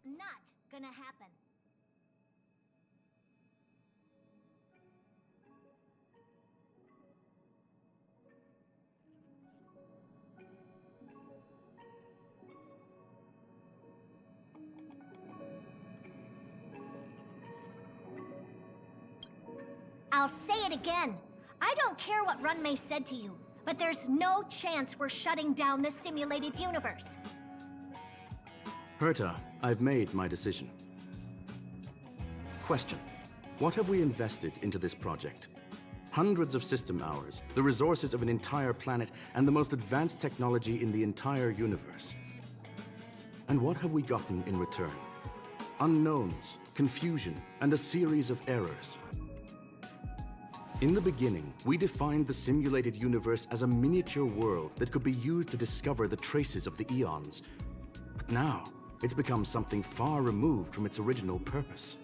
not gonna happen. I'll say it again. I don't care what Runmei said to you, but there's no chance we're shutting down the simulated universe. Herta, I've made my decision. Question: what have we invested into this project? Hundreds of system hours, the resources of an entire planet, and the most advanced technology in the entire universe. And what have we gotten in return? Unknowns, confusion, and a series of errors. In the beginning, we defined the simulated universe as a miniature world that could be used to discover the traces of the eons. But now, it's become something far removed from its original purpose.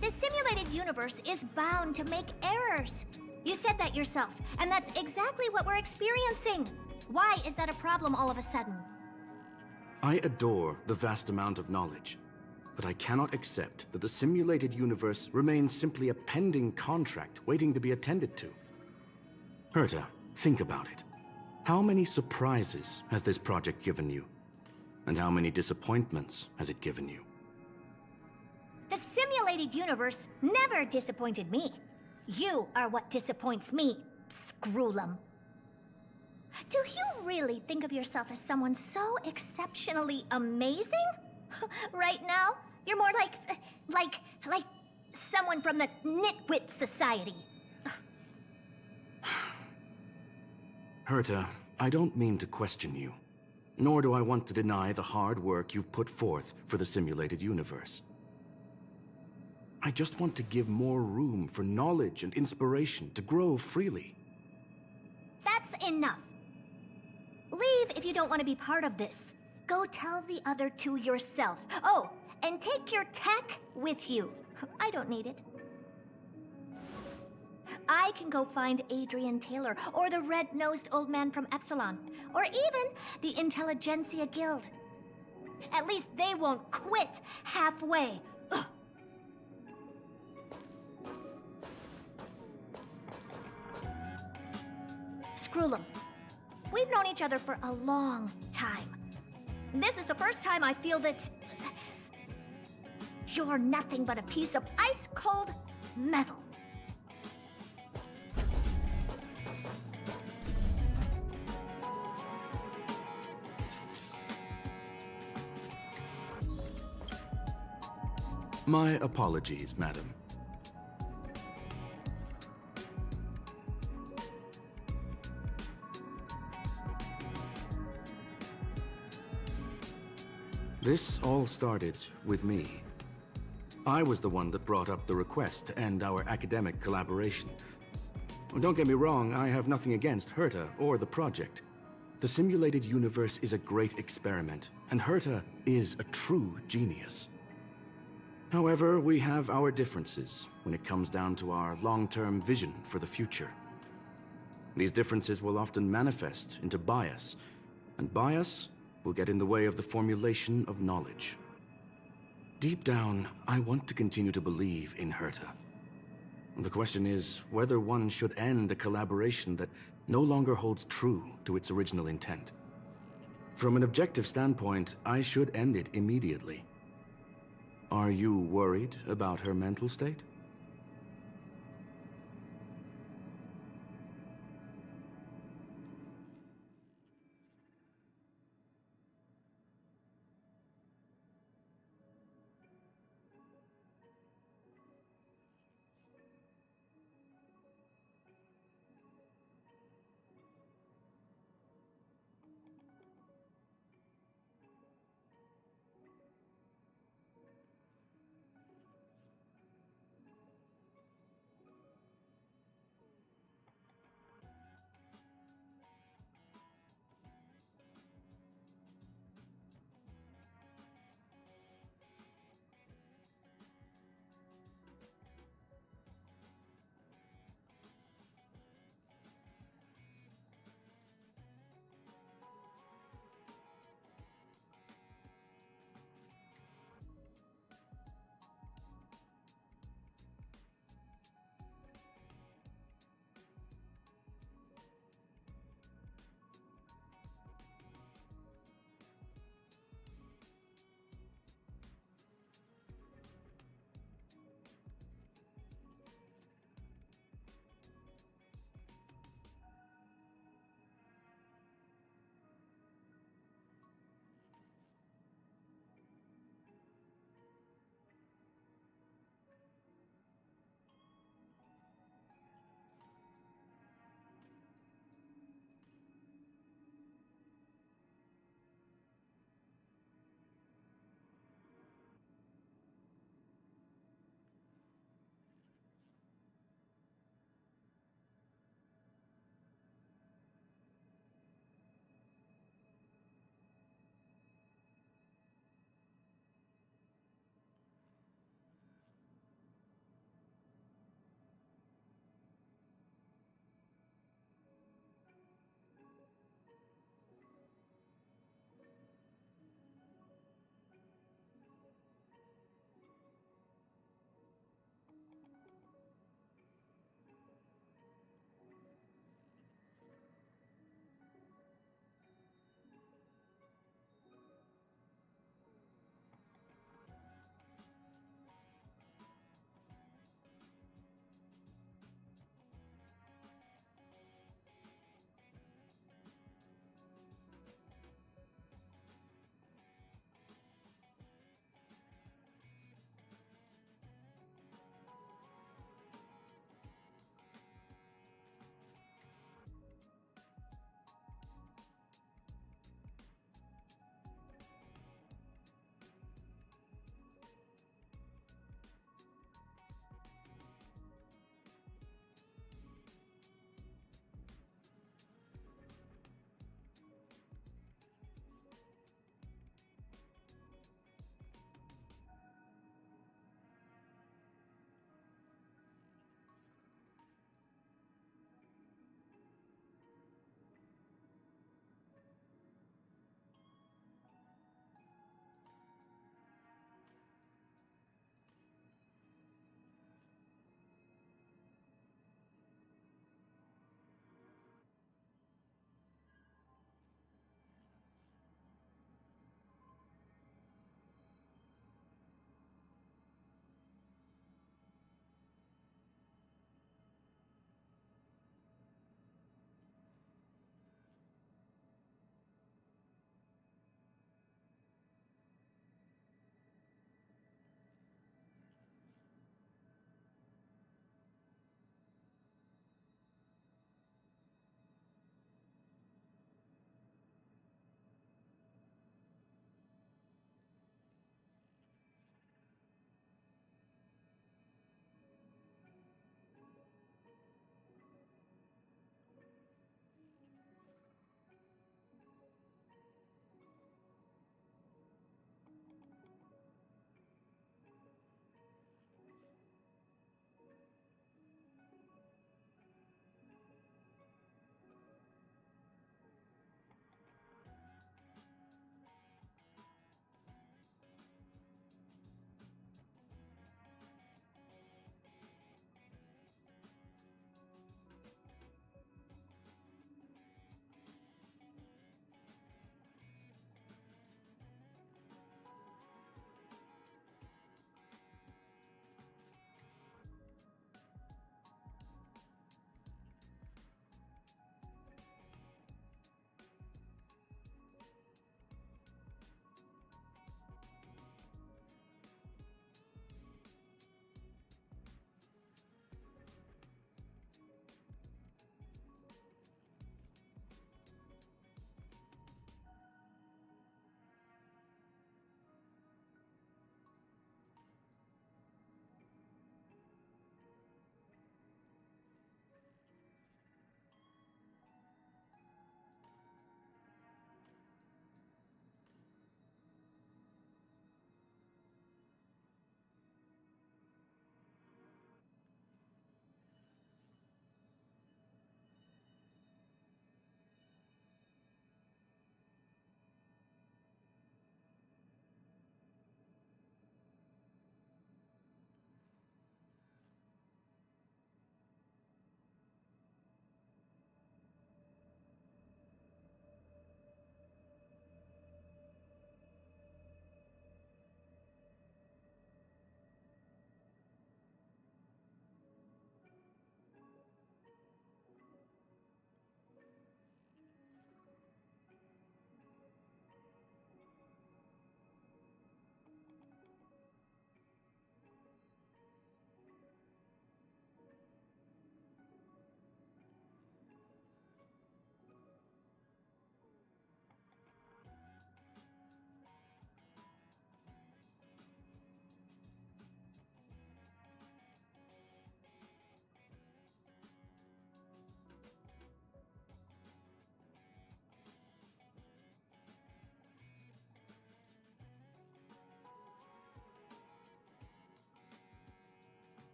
The simulated universe is bound to make errors. You said that yourself, and that's exactly what we're experiencing. Why is that a problem all of a sudden? I adore the vast amount of knowledge, but I cannot accept that the simulated universe remains simply a pending contract waiting to be attended to. Herta, think about it. How many surprises has this project given you? And how many disappointments has it given you? The simulated universe never disappointed me. You are what disappoints me, Screwlum. Do you really think of yourself as someone so exceptionally amazing? Right now, you're more like someone from the Nitwit Society. Herta, I don't mean to question you, nor do I want to deny the hard work you've put forth for the simulated universe. I just want to give more room for knowledge and inspiration to grow freely. That's enough. Leave if you don't want to be part of this. Go tell the other two yourself. Oh, and take your tech with you. I don't need it. I can go find Adrian Taylor, or the red-nosed old man from Epsilon, or even the Intelligentsia Guild. At least they won't quit halfway. Ugh. Screwlum, we've known each other for a long time. This is the first time I feel that you're nothing but a piece of ice-cold metal. My apologies, madam. This all started with me. I was the one that brought up the request to end our academic collaboration. Don't get me wrong, I have nothing against Herta or the project. The simulated universe is a great experiment, and Herta is a true genius. However, we have our differences when it comes down to our long-term vision for the future. These differences will often manifest into bias, and bias will get in the way of the formulation of knowledge. Deep down, I want to continue to believe in Herta. The question is whether one should end a collaboration that no longer holds true to its original intent. From an objective standpoint, I should end it immediately. Are you worried about her mental state?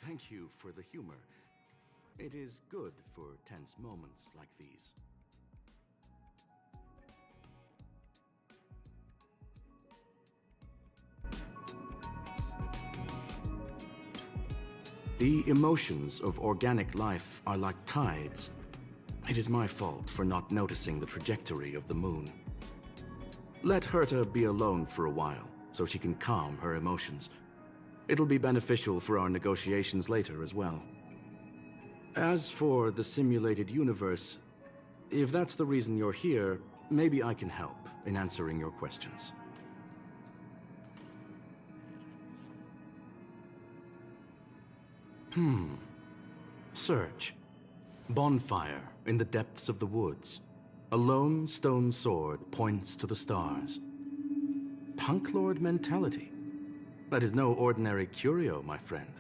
Thank you for the humor. It is good for tense moments like these. The emotions of organic life are like tides. It is my fault for not noticing the trajectory of the moon. Let Herta be alone for a while, so she can calm her emotions. It'll be beneficial for our negotiations later as well. As for the simulated universe, if that's the reason you're here, maybe I can help in answering your questions. Search. Bonfire in the depths of the woods. A lone stone sword points to the stars. Punk Lord mentality. That is no ordinary curio, my friend.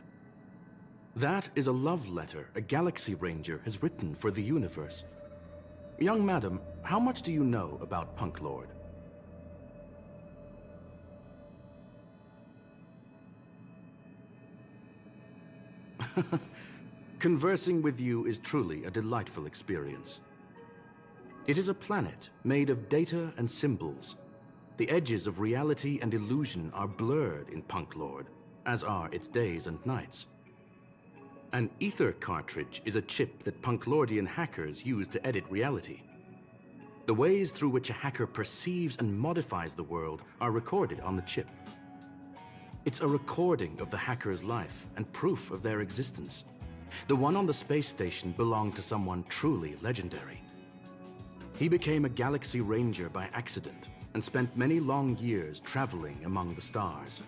That is a love letter a Galaxy Ranger has written for the universe. Young madam, how much do you know about Punk Lord? Conversing with you is truly a delightful experience. It is a planet made of data and symbols. The edges of reality and illusion are blurred in Punk Lord, as are its days and nights. An ether cartridge is a chip that Punk Lordian hackers use to edit reality. The ways through which a hacker perceives and modifies the world are recorded on the chip. It's a recording of the hacker's life and proof of their existence. The one on the space station belonged to someone truly legendary. He became a Galaxy Ranger by accident and spent many long years traveling among the stars.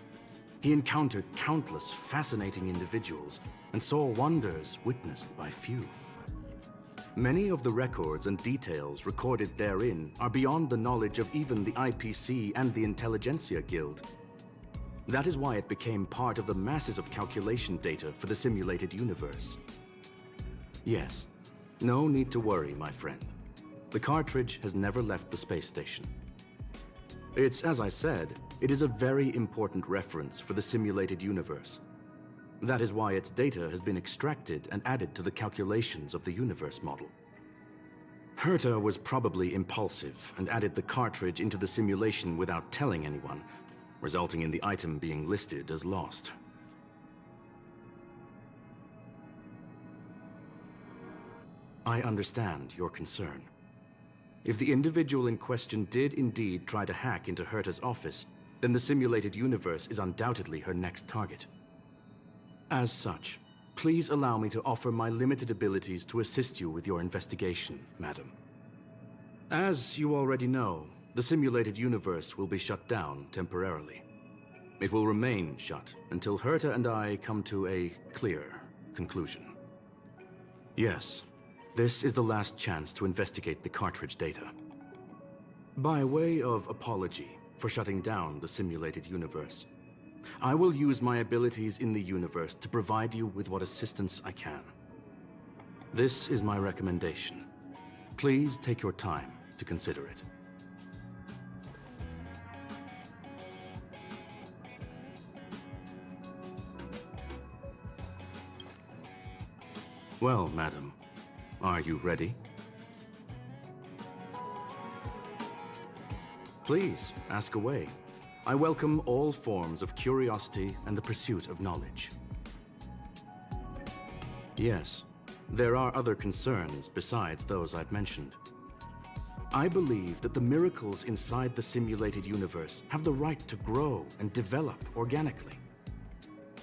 He encountered countless fascinating individuals and saw wonders witnessed by few. Many of the records and details recorded therein are beyond the knowledge of even the IPC and the Intelligentsia Guild. That is why it became part of the masses of calculation data for the simulated universe. Yes, no need to worry, my friend. The cartridge has never left the space station. It's, as I said, it is a very important reference for the simulated universe. That is why its data has been extracted and added to the calculations of the universe model. Herta was probably impulsive and added the cartridge into the simulation without telling anyone, resulting in the item being listed as lost. I understand your concern. If the individual in question did indeed try to hack into Herta's office, then the simulated universe is undoubtedly her next target. As such, please allow me to offer my limited abilities to assist you with your investigation, madam. As you already know, the simulated universe will be shut down temporarily. It will remain shut until Herta and I come to a clear conclusion. Yes, this is the last chance to investigate the cartridge data. By way of apology for shutting down the simulated universe, I will use my abilities in the universe to provide you with what assistance I can. This is my recommendation. Please take your time to consider it. Well, madam, are you ready? Please, ask away. I welcome all forms of curiosity and the pursuit of knowledge. Yes, there are other concerns besides those I've mentioned. I believe that the miracles inside the simulated universe have the right to grow and develop organically.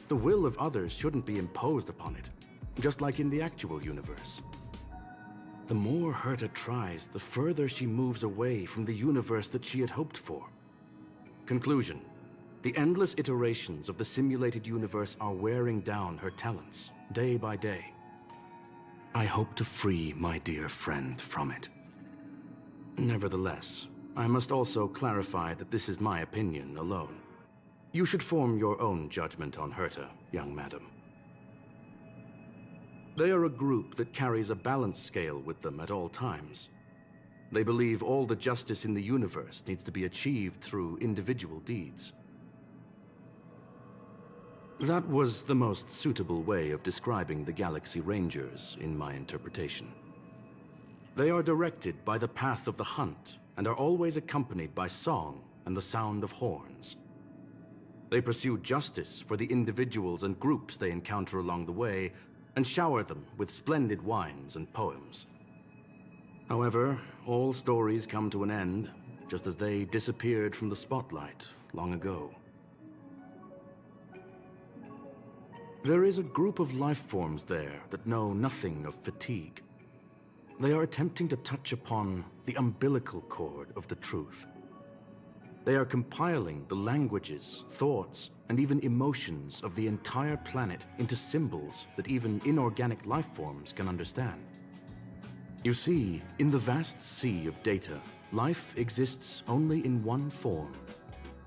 The will of others shouldn't be imposed upon it, just like in the actual universe. The more Herta tries, the further she moves away from the universe that she had hoped for. Conclusion: the endless iterations of the simulated universe are wearing down her talents, day by day. I hope to free my dear friend from it. Nevertheless, I must also clarify that this is my opinion alone. You should form your own judgment on Herta, young madam. They are a group that carries a balance scale with them at all times. They believe all the justice in the universe needs to be achieved through individual deeds. That was the most suitable way of describing the Galaxy Rangers, in my interpretation. They are directed by the path of the hunt, and are always accompanied by song and the sound of horns. They pursue justice for the individuals and groups they encounter along the way, and shower them with splendid wines and poems. However, all stories come to an end, just as they disappeared from the spotlight long ago. There is a group of life forms there that know nothing of fatigue. They are attempting to touch upon the umbilical cord of the truth. They are compiling the languages, thoughts, and even emotions of the entire planet into symbols that even inorganic life forms can understand. You see, in the vast sea of data, life exists only in one form,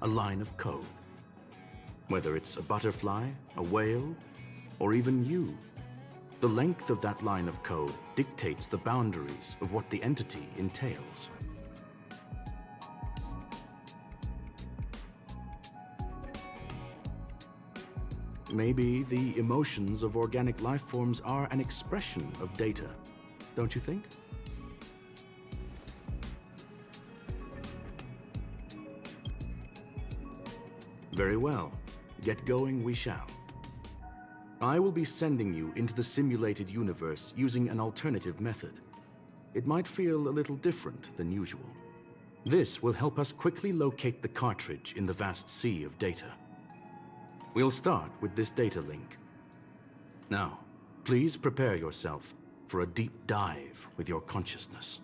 a line of code. Whether it's a butterfly, a whale, or even you, the length of that line of code dictates the boundaries of what the entity entails. Maybe the emotions of organic life forms are an expression of data, don't you think? Very well. Get going we shall. I will be sending you into the simulated universe using an alternative method. It might feel a little different than usual. This will help us quickly locate the cartridge in the vast sea of data. We'll start with this data link. Now, please prepare yourself for a deep dive with your consciousness.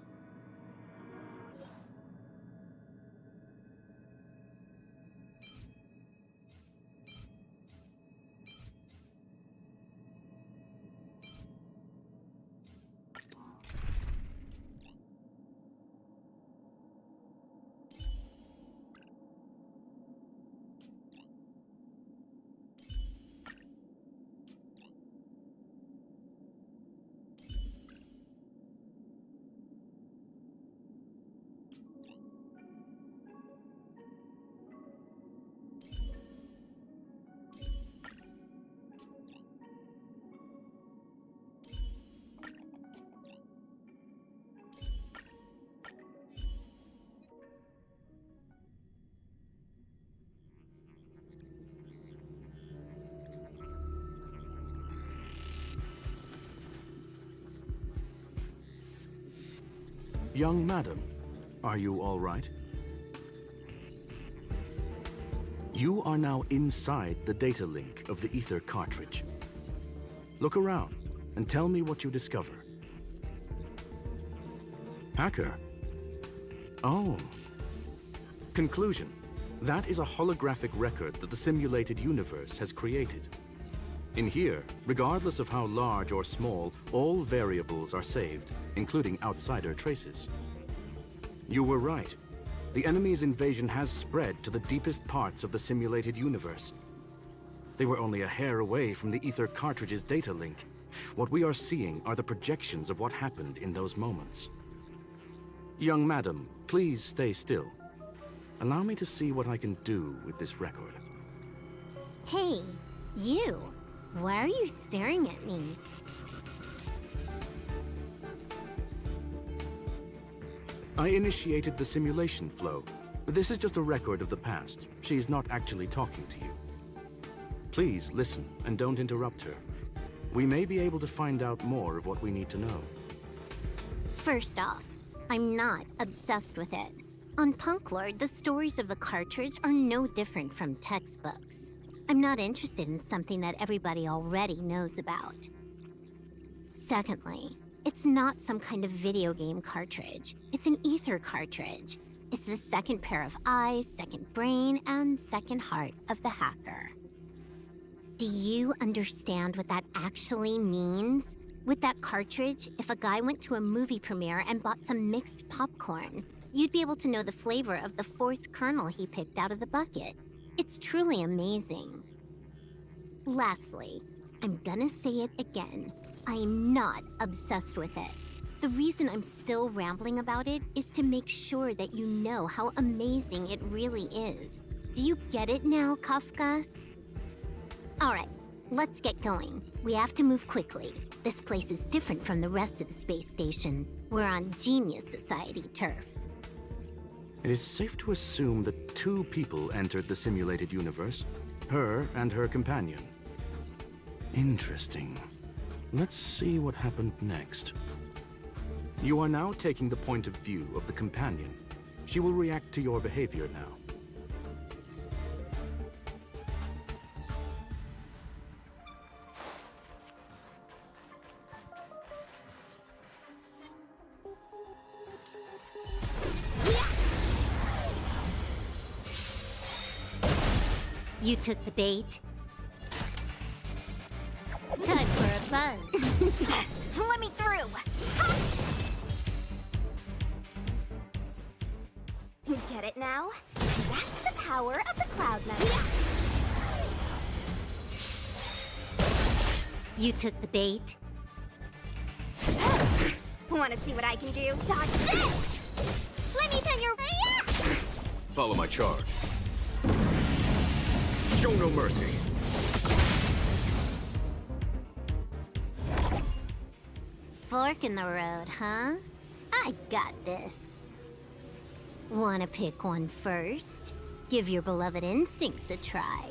Young madam, are you all right? You are now inside the data link of the Ether cartridge. Look around and tell me what you discover. Hacker? Oh. Conclusion. That is a holographic record that the simulated universe has created. In here, regardless of how large or small, all variables are saved, including outsider traces. You were right. The enemy's invasion has spread to the deepest parts of the simulated universe. They were only a hair away from the Ether cartridge's data link. What we are seeing are the projections of what happened in those moments. Young madam, please stay still. Allow me to see what I can do with this record. Hey, you! Why are you staring at me? I initiated the simulation flow. This is just a record of the past. She's not actually talking to you. Please listen and don't interrupt her. We may be able to find out more of what we need to know. First off, I'm not obsessed with it. On Punklord, the stories of the cartridge are no different from textbooks. I'm not interested in something that everybody already knows about. Secondly, it's not some kind of video game cartridge. It's an Ether cartridge. It's the second pair of eyes, second brain, and second heart of the hacker. Do you understand what that actually means? With that cartridge, if a guy went to a movie premiere and bought some mixed popcorn, you'd be able to know the flavor of the fourth kernel he picked out of the bucket. It's truly amazing. Lastly, I'm gonna say it again. I am not obsessed with it. The reason I'm still rambling about it is to make sure that you know how amazing it really is. Do you get it now, Kafka? All right, let's get going. We have to move quickly. This place is different from the rest of the space station. We're on Genius Society turf. It is safe to assume that two people entered the simulated universe, her and her companion. Interesting. Let's see what happened next. You are now taking the point of view of the companion. She will react to your behavior now. You took the bait. Time for a buzz. Let me through! Get it now? That's the power of the Cloud Knight. You took the bait. Wanna see what I can do? Dodge this! Let me pin your... Follow my charge. Show no mercy. Fork in the road, huh? I got this. Wanna pick one first? Give your beloved instincts a try.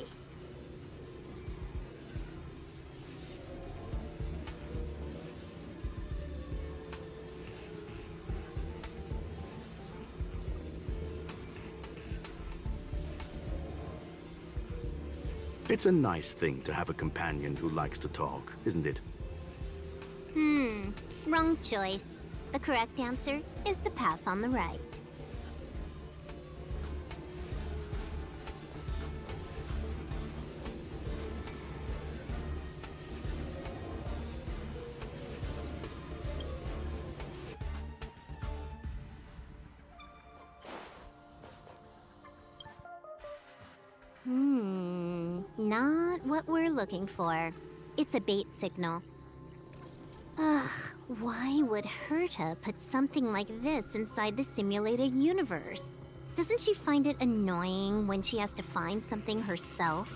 It's a nice thing to have a companion who likes to talk, isn't it? Wrong choice. The correct answer is the path on the right. Not what we're looking for. It's a bait signal. Ugh, why would Herta put something like this inside the simulated universe? Doesn't she find it annoying when she has to find something herself?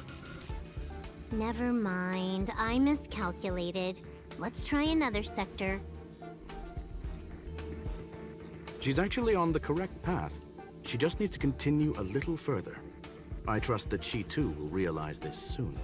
Never mind, I miscalculated. Let's try another sector. She's actually on the correct path. She just needs to continue a little further. I trust that she too will realize this soon.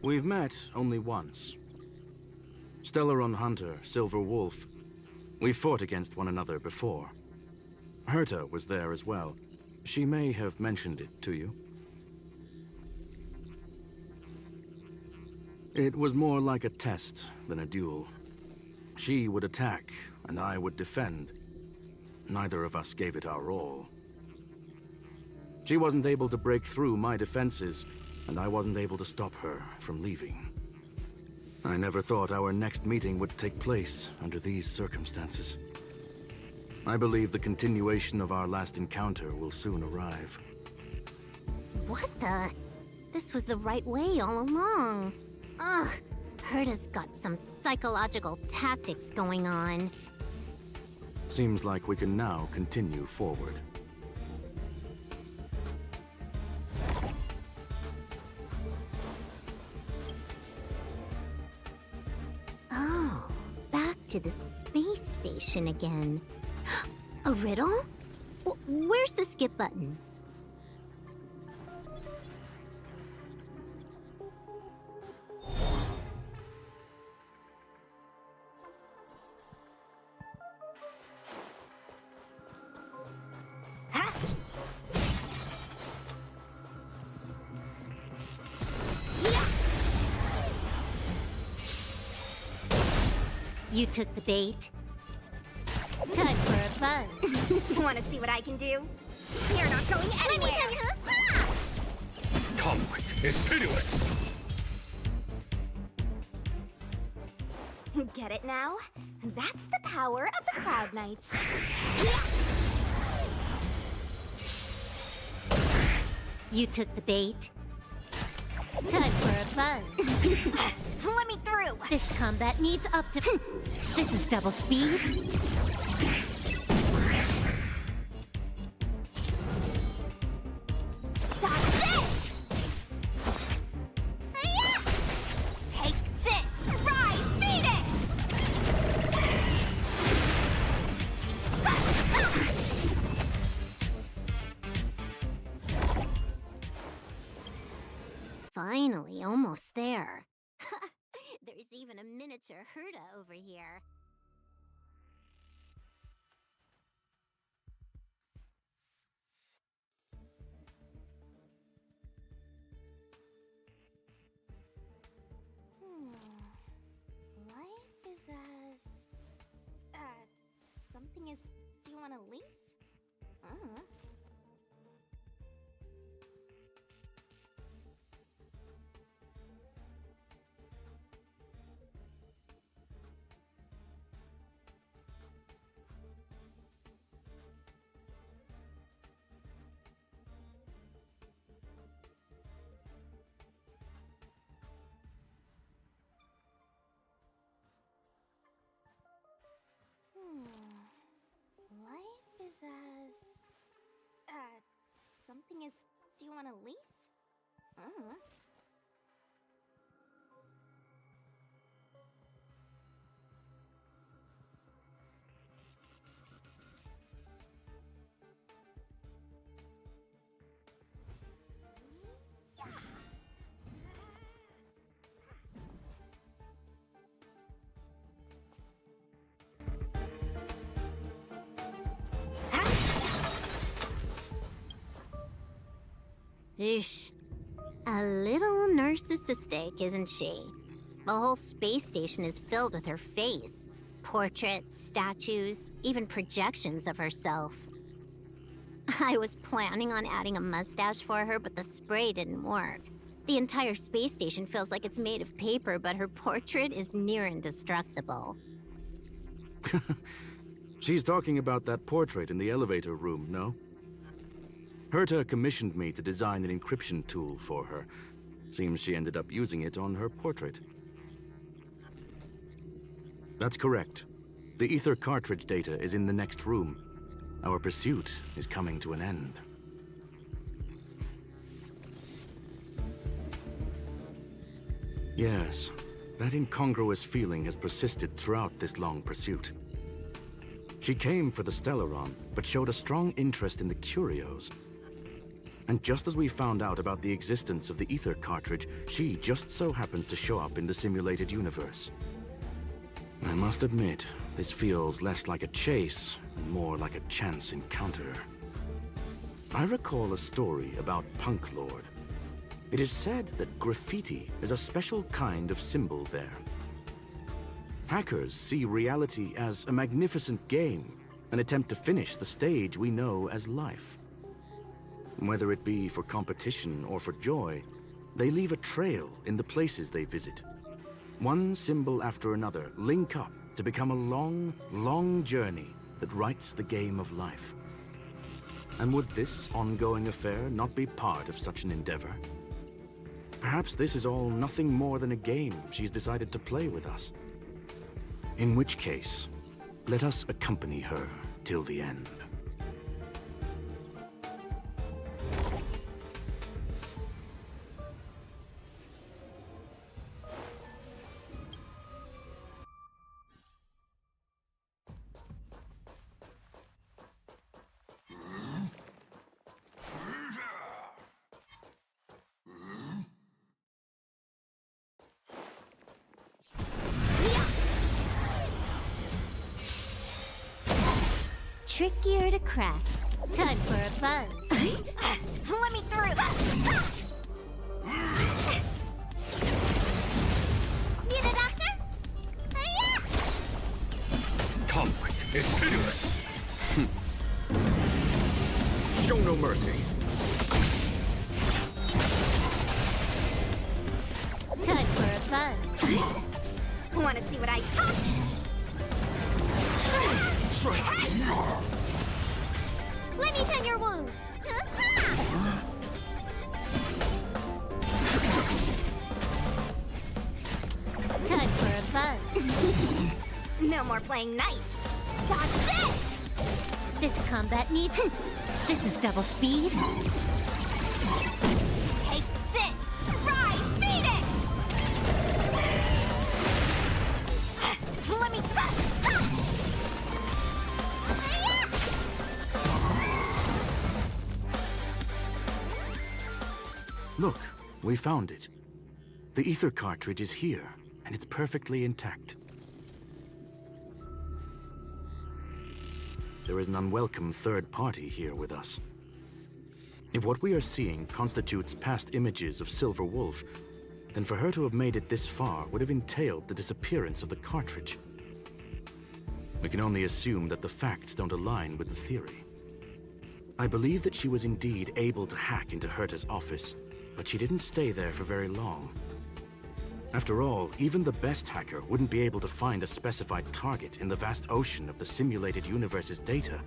We've met only once. Stellaron Hunter, Silver Wolf. We fought against one another before. Herta was there as well. She may have mentioned it to you. It was more like a test than a duel. She would attack, and I would defend. Neither of us gave it our all. She wasn't able to break through my defenses, and I wasn't able to stop her from leaving. I never thought our next meeting would take place under these circumstances. I believe the continuation of our last encounter will soon arrive. What the? This was the right way all along. Ugh, Herta's got some psychological tactics going on. Seems like we can now continue forward. Oh, back to the space station again. A riddle? Where's the skip button? You took the bait. Time for a buzz. Wanna see what I can do? You're not going anywhere! Conflict is pitiless! Get it now? That's the power of the Cloud Knights. You took the bait. Time for a buzz. Let me through! This combat needs up to... This is double speed. Stop this! Hiya! Take this! Rise, Venus! Finally, almost there. There's even a miniature Herta over here. Life is as... something is... Do you want to leave? Life is as... something is... Do you want to leave? Eesh. A little narcissistic, isn't she? The whole space station is filled with her face. Portraits, statues, even projections of herself. I was planning on adding a mustache for her, but the spray didn't work. The entire space station feels like it's made of paper, but her portrait is near indestructible. She's talking about that portrait in the elevator room, no? Herta commissioned me to design an encryption tool for her. Seems she ended up using it on her portrait. That's correct. The ether cartridge data is in the next room. Our pursuit is coming to an end. Yes, that incongruous feeling has persisted throughout this long pursuit. She came for the Stellaron, but showed a strong interest in the curios. And just as we found out about the existence of the ether cartridge, she just so happened to show up in the simulated universe. I must admit, this feels less like a chase and more like a chance encounter. I recall a story about Punk Lord. It is said that graffiti is a special kind of symbol there. Hackers see reality as a magnificent game, an attempt to finish the stage we know as life. Whether it be for competition or for joy, they leave a trail in the places they visit. One symbol after another link up to become a long, long journey that writes the game of life. And would this ongoing affair not be part of such an endeavor? Perhaps this is all nothing more than a game she's decided to play with us. In which case, let us accompany her till the end. Trickier to crack. Time for a buzz. Let me through! Need a doctor? Hiya! Conflict is pitiless. Show no mercy. Time for a buzz. Want to see what I... Let me tend your wounds. No more playing nice. Dodge this! This combat need. This is double speed. Take this! Rise, Venus! Let me... Look, we found it. The ether cartridge is here, and it's perfectly intact. There is an unwelcome third party here with us. If what we are seeing constitutes past images of Silver Wolf, then for her to have made it this far would have entailed the disappearance of the cartridge. We can only assume that the facts don't align with the theory. I believe that she was indeed able to hack into Herta's office, but she didn't stay there for very long. After all, even the best hacker wouldn't be able to find a specified target in the vast ocean of the simulated universe's data.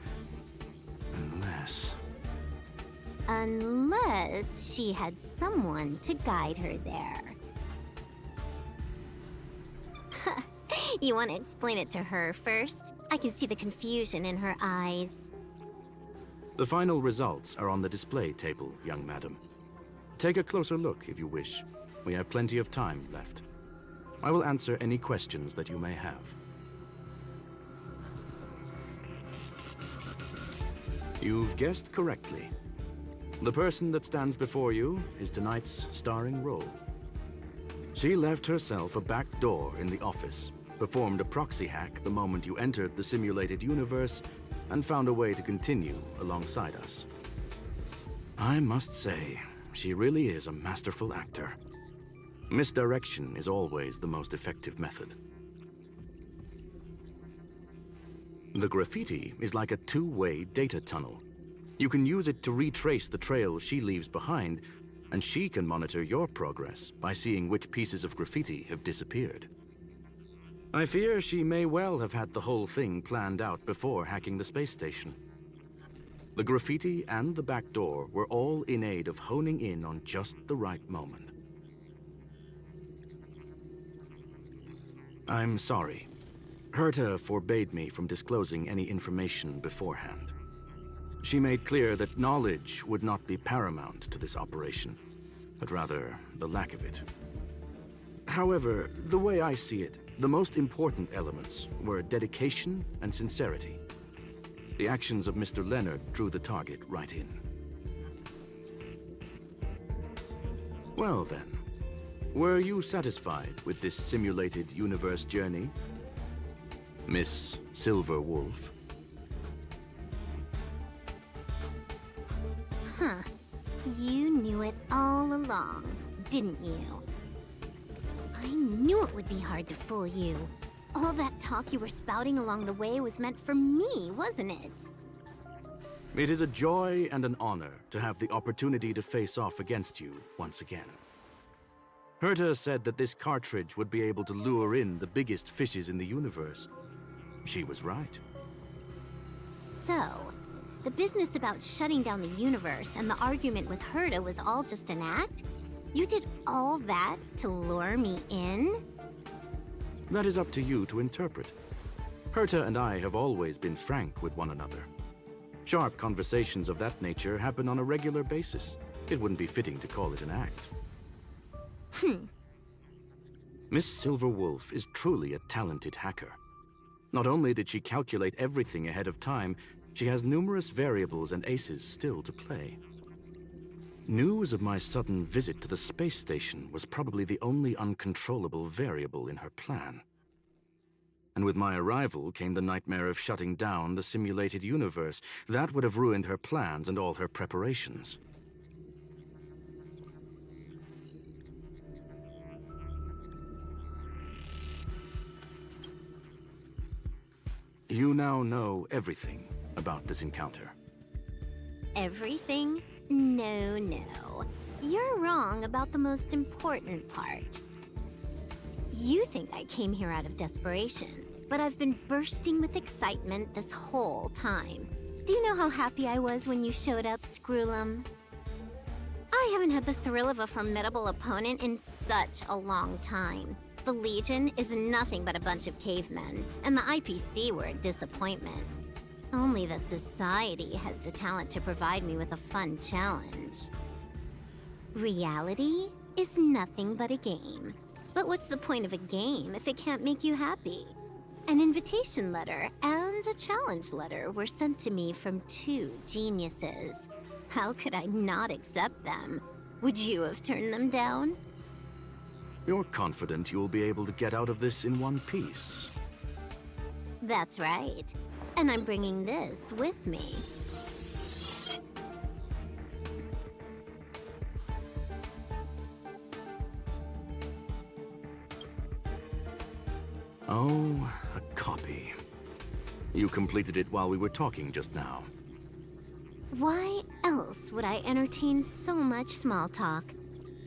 Unless she had someone to guide her there. You want to explain it to her first? I can see the confusion in her eyes. The final results are on the display table, young madam. Take a closer look if you wish. We have plenty of time left. I will answer any questions that you may have. You've guessed correctly. The person that stands before you is tonight's starring role. She left herself a back door in the office, performed a proxy hack the moment you entered the simulated universe, and found a way to continue alongside us. I must say, she really is a masterful actor. Misdirection is always the most effective method. The graffiti is like a two-way data tunnel. You can use it to retrace the trail she leaves behind, and she can monitor your progress by seeing which pieces of graffiti have disappeared. I fear she may well have had the whole thing planned out before hacking the space station. The graffiti and the back door were all in aid of honing in on just the right moment. I'm sorry. Herta forbade me from disclosing any information beforehand. She made clear that knowledge would not be paramount to this operation, but rather the lack of it. However, the way I see it, the most important elements were dedication and sincerity. The actions of Mr. Leonard drew the target right in. Well then, were you satisfied with this simulated universe journey, Miss Silver Wolf? Huh. You knew it all along, didn't you? I knew it would be hard to fool you. All that talk you were spouting along the way was meant for me, wasn't it? It is a joy and an honor to have the opportunity to face off against you once again. Herta said that this cartridge would be able to lure in the biggest fishes in the universe. She was right. So, the business about shutting down the universe and the argument with Herta was all just an act? You did all that to lure me in? That is up to you to interpret. Herta and I have always been frank with one another. Sharp conversations of that nature happen on a regular basis. It wouldn't be fitting to call it an act. Miss Silver Wolf is truly a talented hacker. Not only did she calculate everything ahead of time, she has numerous variables and aces still to play. News of my sudden visit to the space station was probably the only uncontrollable variable in her plan. And with my arrival came the nightmare of shutting down the simulated universe. That would have ruined her plans and all her preparations. You now know everything about this encounter. Everything? No, no. You're wrong about the most important part. You think I came here out of desperation, but I've been bursting with excitement this whole time. Do you know how happy I was when you showed up, Screwlum? I haven't had the thrill of a formidable opponent in such a long time. The Legion is nothing but a bunch of cavemen, and the IPC were a disappointment. Only the Society has the talent to provide me with a fun challenge. Reality is nothing but a game. But what's the point of a game if it can't make you happy? An invitation letter and a challenge letter were sent to me from two geniuses. How could I not accept them? Would you have turned them down? You're confident you'll be able to get out of this in one piece. That's right. And I'm bringing this with me. Oh, a copy. You completed it while we were talking just now. Why else would I entertain so much small talk?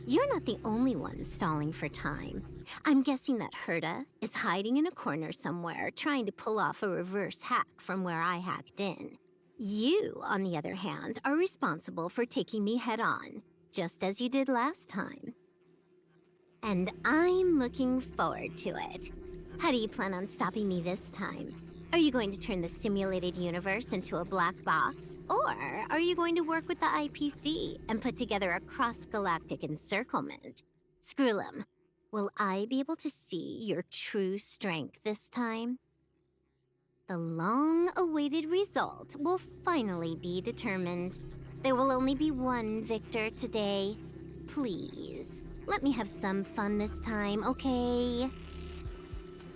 You're not the only one stalling for time. I'm guessing that Herta is hiding in a corner somewhere, trying to pull off a reverse hack from where I hacked in. You, on the other hand, are responsible for taking me head-on, just as you did last time. And I'm looking forward to it. How do you plan on stopping me this time? Are you going to turn the simulated universe into a black box? Or are you going to work with the IPC and put together a cross-galactic encirclement? Screwlum, will I be able to see your true strength this time? The long-awaited result will finally be determined. There will only be one victor today. Please, let me have some fun this time, okay?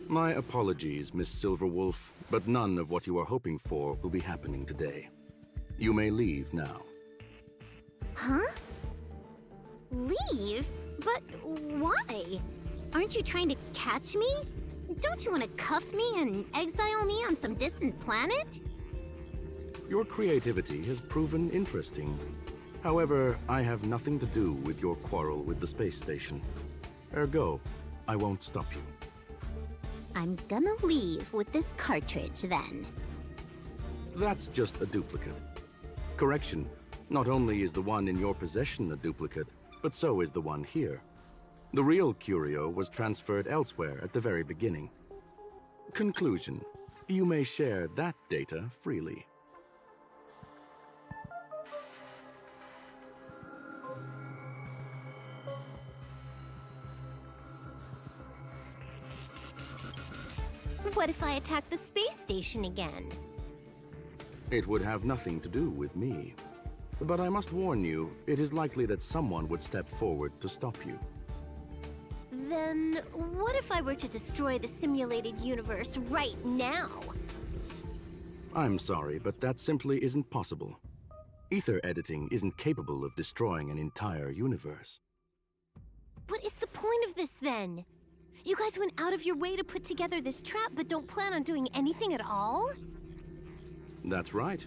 My apologies, Miss Silverwolf, but none of what you are hoping for will be happening today. You may leave now. Huh? Leave? But why? Aren't you trying to catch me? Don't you want to cuff me and exile me on some distant planet? Your creativity has proven interesting. However, I have nothing to do with your quarrel with the space station. Ergo, I won't stop you. I'm gonna leave with this cartridge, then. That's just a duplicate. Correction, not only is the one in your possession a duplicate, but so is the one here. The real curio was transferred elsewhere at the very beginning. Conclusion, you may share that data freely. What if I attack the space station again? It would have nothing to do with me. But I must warn you, it is likely that someone would step forward to stop you. Then what if I were to destroy the simulated universe right now? I'm sorry, but that simply isn't possible. Ether editing isn't capable of destroying an entire universe. What is the point of this, then? You guys went out of your way to put together this trap, but don't plan on doing anything at all? That's right.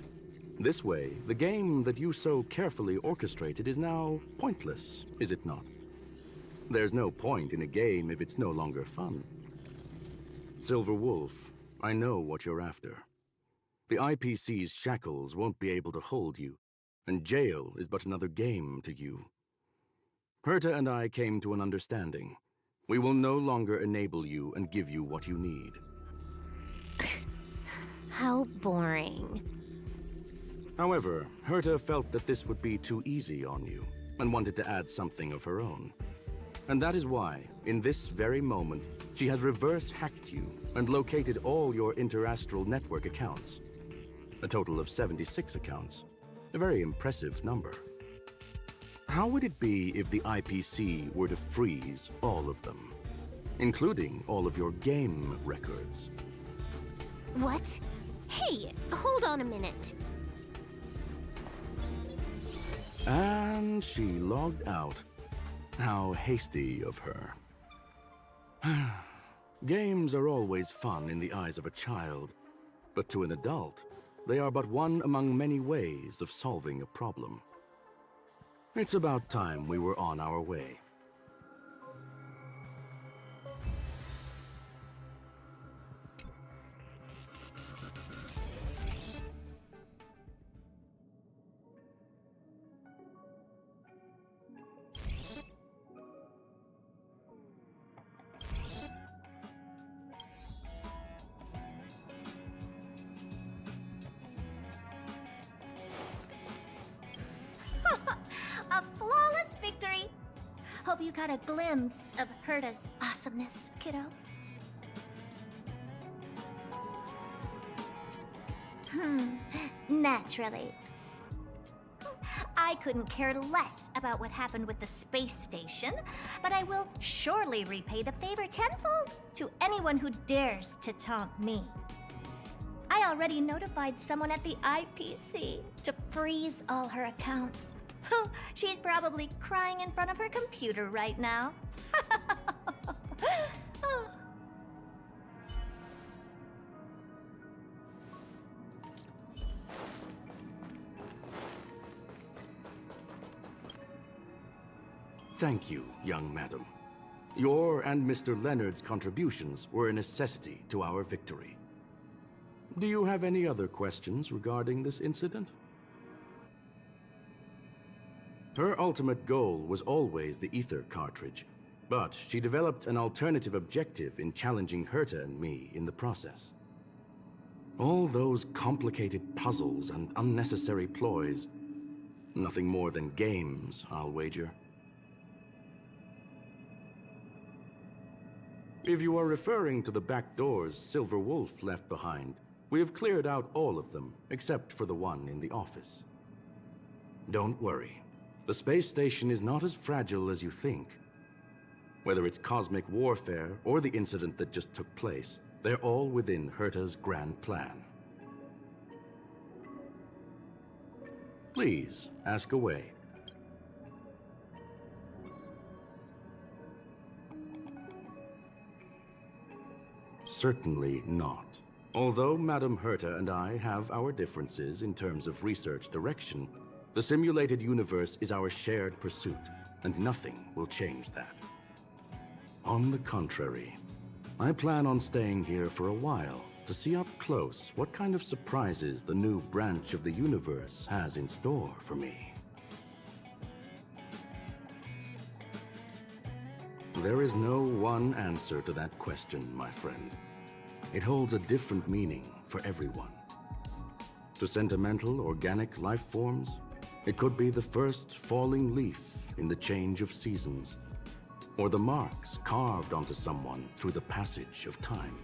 This way, the game that you so carefully orchestrated is now pointless, is it not? There's no point in a game if it's no longer fun. Silver Wolf, I know what you're after. The IPC's shackles won't be able to hold you, and jail is but another game to you. Herta and I came to an understanding. We will no longer enable you and give you what you need. How boring. However, Herta felt that this would be too easy on you, and wanted to add something of her own. And that is why, in this very moment, she has reverse-hacked you and located all your interastral network accounts. A total of 76 accounts. A very impressive number. How would it be if the IPC were to freeze all of them, including all of your game records? What? Hey, hold on a minute. And she logged out. How hasty of her. Games are always fun in the eyes of a child, but to an adult, they are but one among many ways of solving a problem. It's about time we were on our way. Hope you got a glimpse of Herta's awesomeness, kiddo. Naturally. I couldn't care less about what happened with the space station, but I will surely repay the favor tenfold to anyone who dares to taunt me. I already notified someone at the IPC to freeze all her accounts. She's probably crying in front of her computer right now. Thank you, young madam. Your and Mr. Leonard's contributions were a necessity to our victory. Do you have any other questions regarding this incident? Her ultimate goal was always the ether cartridge, but she developed an alternative objective in challenging Herta and me in the process. All those complicated puzzles and unnecessary ploys, nothing more than games, I'll wager. If you are referring to the back doors Silver Wolf left behind, we have cleared out all of them, except for the one in the office. Don't worry. The space station is not as fragile as you think. Whether it's cosmic warfare or the incident that just took place, they're all within Herta's grand plan. Please, ask away. Certainly not. Although Madame Herta and I have our differences in terms of research direction, the simulated universe is our shared pursuit, and nothing will change that. On the contrary, I plan on staying here for a while to see up close what kind of surprises the new branch of the universe has in store for me. There is no one answer to that question, my friend. It holds a different meaning for everyone. To sentimental, organic life forms, it could be the first falling leaf in the change of seasons, or the marks carved onto someone through the passage of time.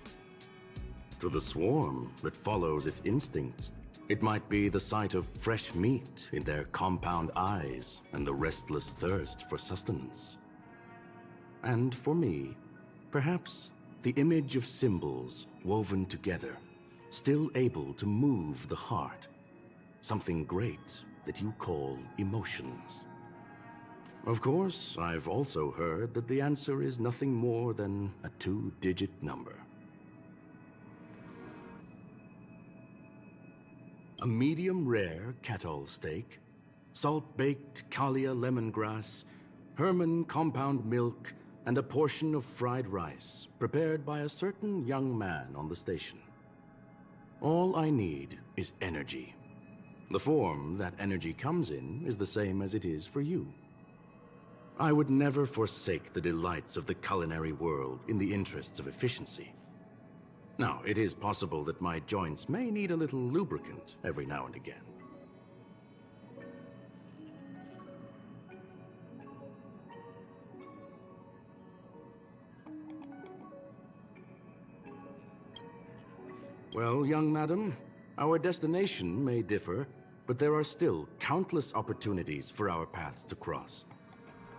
To the swarm that follows its instincts, it might be the sight of fresh meat in their compound eyes and the restless thirst for sustenance. And for me, perhaps the image of symbols woven together, still able to move the heart, something great that you call emotions. Of course, I've also heard that the answer is nothing more than a 2-digit number. A medium rare cattle steak, salt-baked Kalia lemongrass, Herman compound milk, and a portion of fried rice prepared by a certain young man on the station. All I need is energy. The form that energy comes in is the same as it is for you. I would never forsake the delights of the culinary world in the interests of efficiency. Now, it is possible that my joints may need a little lubricant every now and again. Well, young madam, our destination may differ, but there are still countless opportunities for our paths to cross.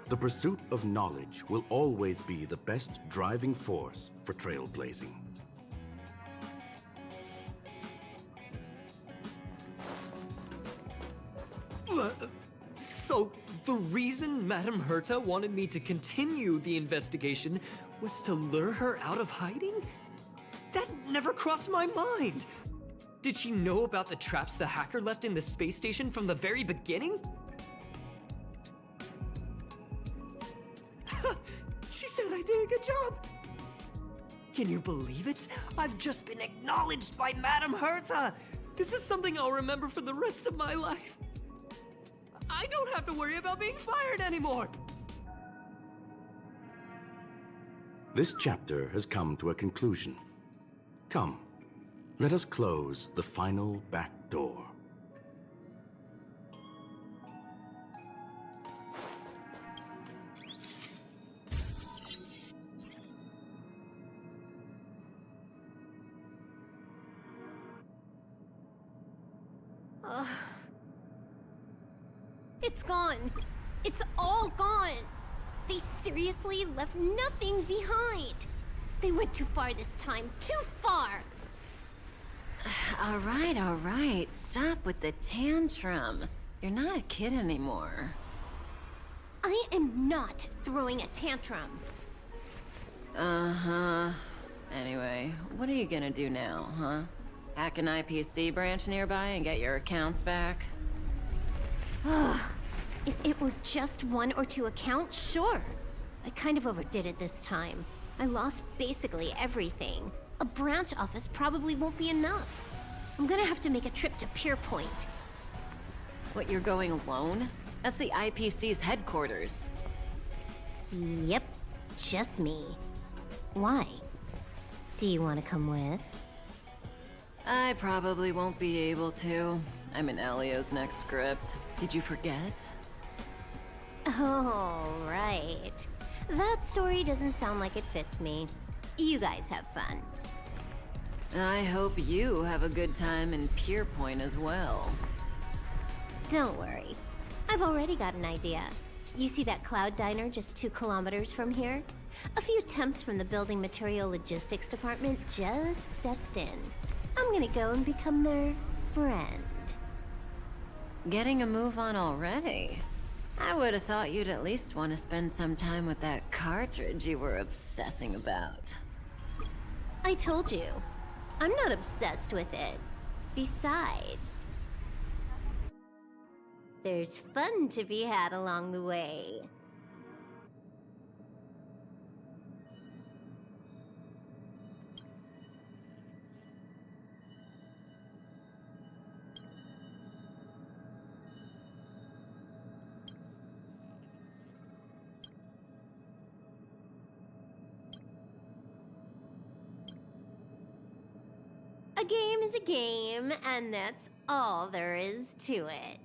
The pursuit of knowledge will always be the best driving force for trailblazing. So, the reason Madame Herta wanted me to continue the investigation was to lure her out of hiding? That never crossed my mind! Did she know about the traps the hacker left in the space station from the very beginning? She said I did a good job! Can you believe it? I've just been acknowledged by Madame Herta! This is something I'll remember for the rest of my life. I don't have to worry about being fired anymore! This chapter has come to a conclusion. Come, let us close the final back door. Ugh. It's gone. It's all gone. They seriously left nothing behind. They went too far this time. Too far. All right. Stop with the tantrum. You're not a kid anymore. I am not throwing a tantrum. Uh-huh. Anyway, what are you gonna do now, huh? Hack an IPC branch nearby and get your accounts back? If it were just 1 or 2 accounts, sure. I kind of overdid it this time. I lost basically everything. A branch office probably won't be enough. I'm gonna have to make a trip to Pierpoint. What, you're going alone? That's the IPC's headquarters. Yep, just me. Why? Do you want to come with? I probably won't be able to. I'm in Elio's next script. Did you forget? Oh, right. That story doesn't sound like it fits me. You guys have fun. I hope you have a good time in Pierpoint as well. Don't worry. I've already got an idea. You see that cloud diner just 2 kilometers from here? A few temps from the building material logistics department just stepped in. I'm gonna go and become their friend. Getting a move on already? I would have thought you'd at least want to spend some time with that cartridge you were obsessing about. I told you. I'm not obsessed with it. Besides, there's fun to be had along the way. A game is a game, and that's all there is to it.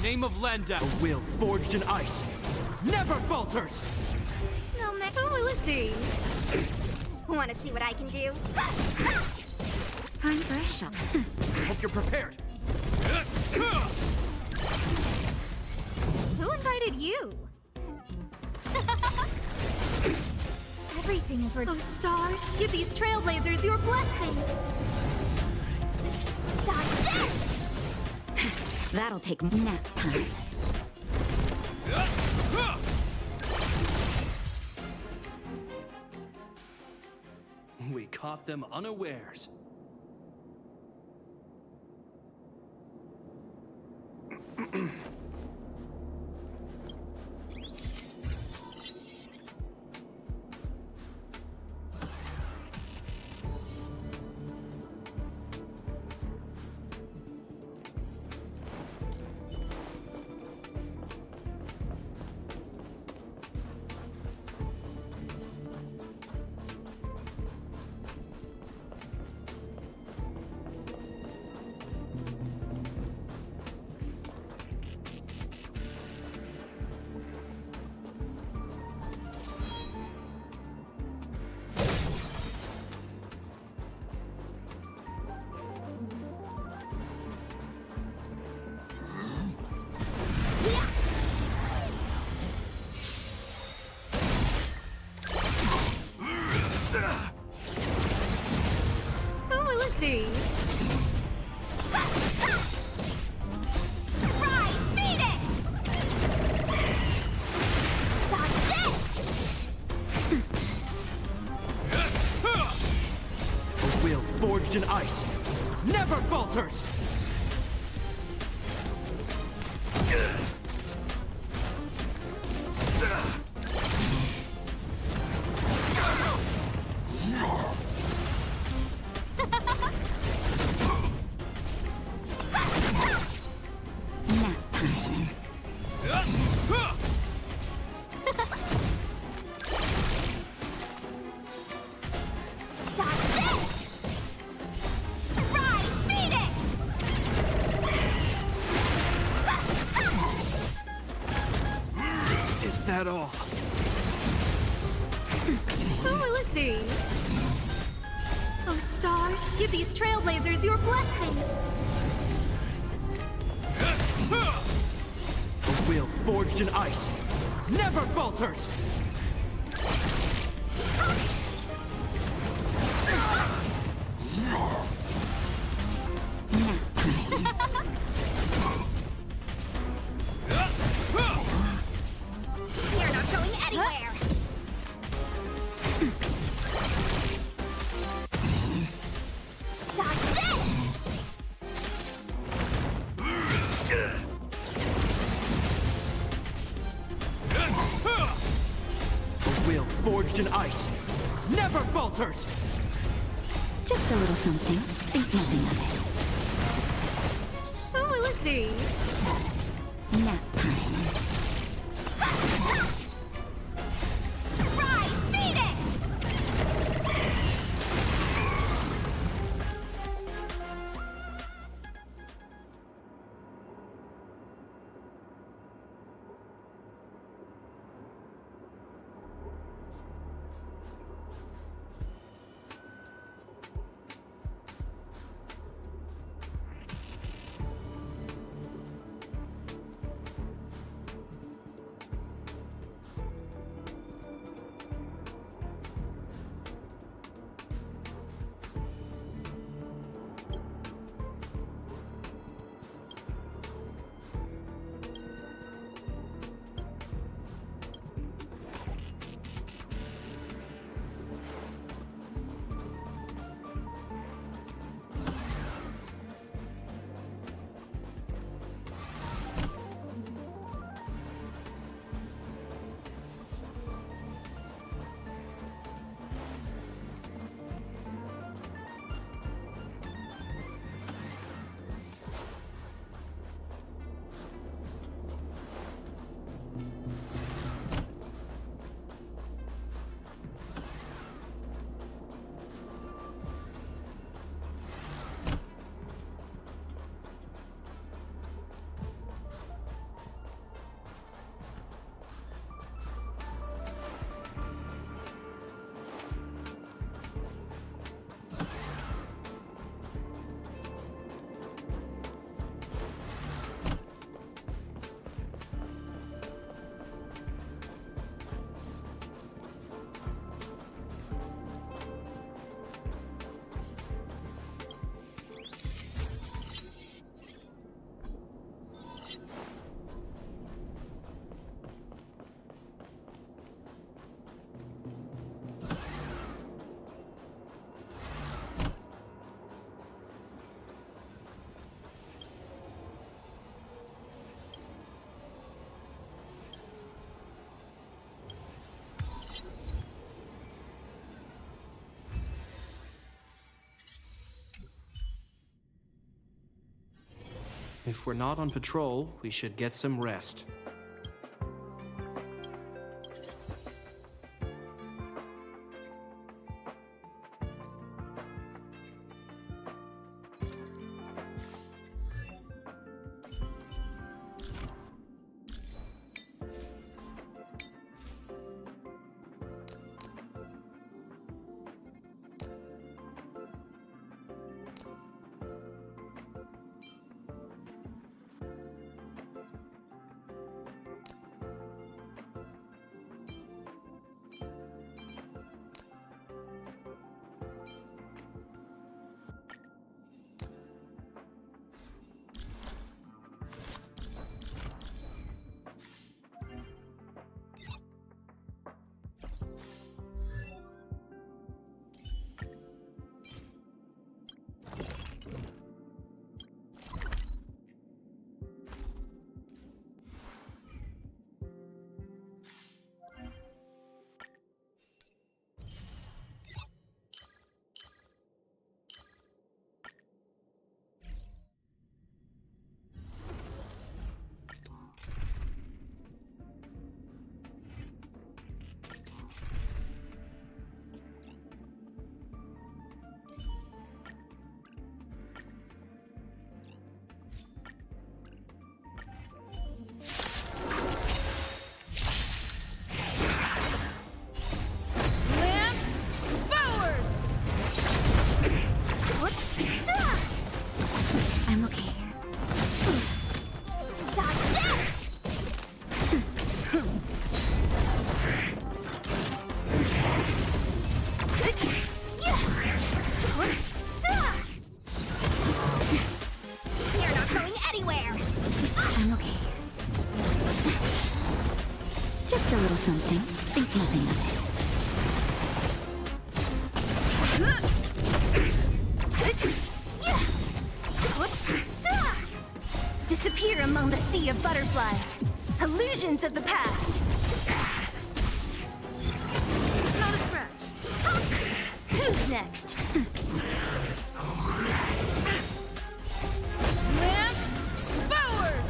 Name of Landa, a will forged in ice, never falters! No, who is he? Want to see what I can do? I'm fresh. Hope you're prepared. Who invited you? Everything is where those stars. Give these trailblazers your blessing. Dodge this! That'll take nap time. We caught them unawares. forged in ice, never falters! Is that all? Who will it be? Oh, stars, give these trailblazers your blessing! A will forged in ice, never falters! You're not going anywhere! Dodge this! A will forged in ice, never falters! Just a little something. Think nothing of Who will it be? it. Nap time. Rise, Venus! If we're not on patrol, we should get some rest. Just a little something. Think nothing of it. Disappear among the sea of butterflies. Illusions of the past. Not a scratch. Who's next? Lance forward!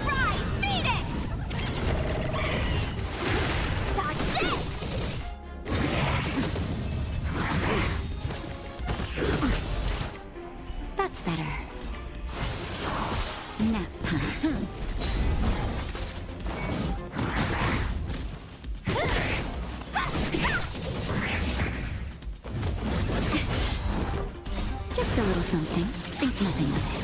Rise, Phoenix! Dodge this! That's better. Nap time. Just a little something. Think nothing of it.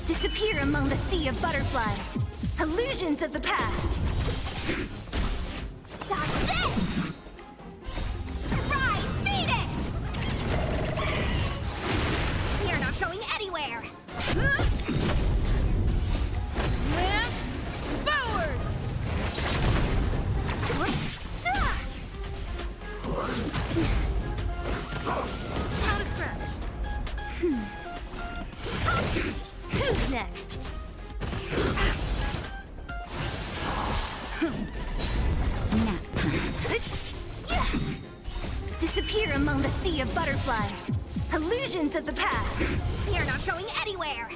Disappear among the sea of butterflies. Illusions of the past. Dodge this! Rise, Phoenix! You're not going anywhere! Lance forward! Not a scratch. Who's next? Nap time. Disappear among the sea of butterflies. Illusions of the past. You're not going anywhere.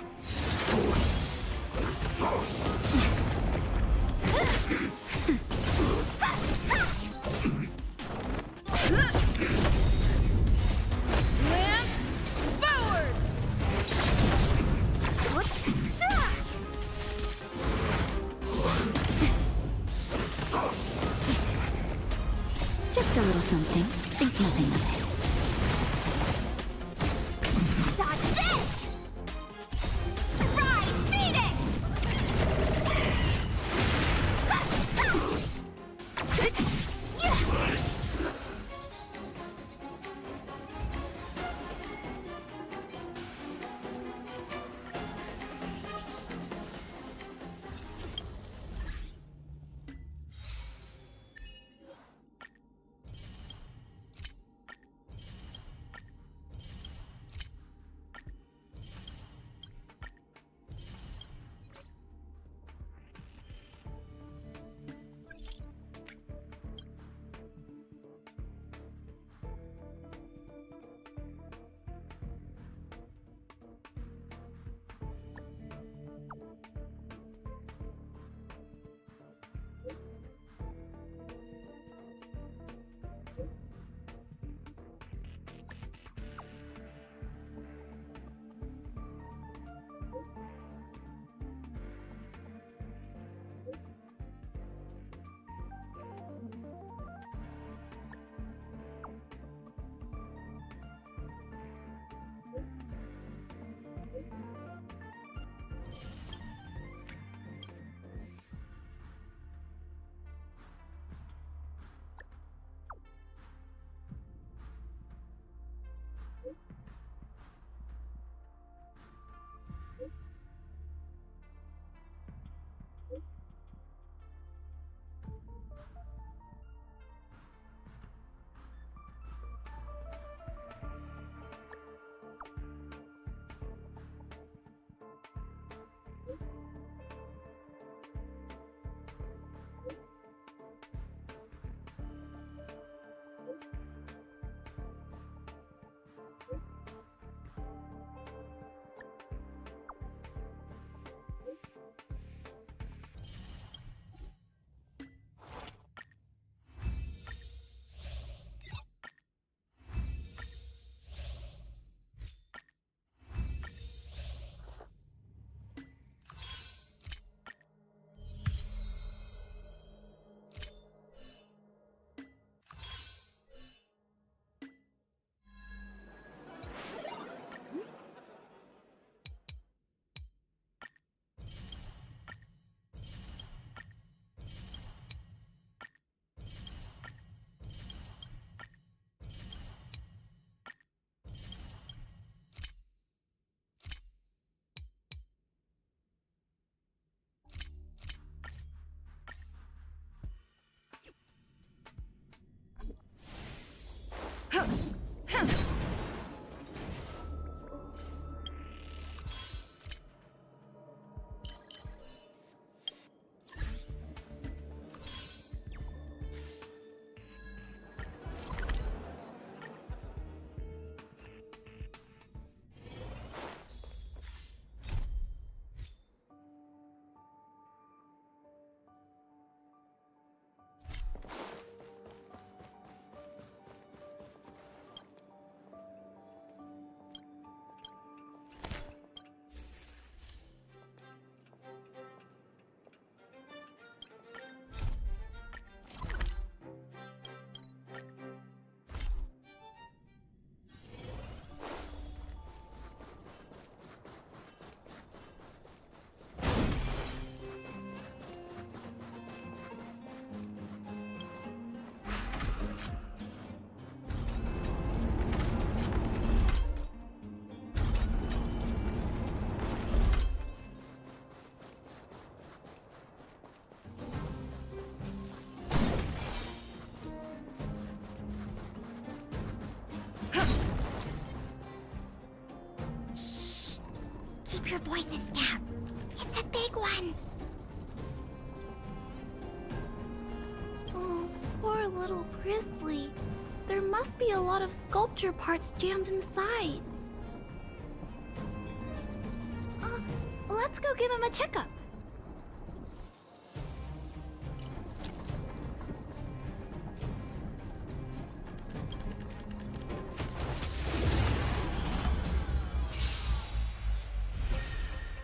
Lance forward! Just a little something. Think nothing of it. Dodge this! Rise, Phoenix! Her voice is down. It's a big one. Oh, poor little Grizzly. There must be a lot of sculpture parts jammed inside. Let's go give him a checkup.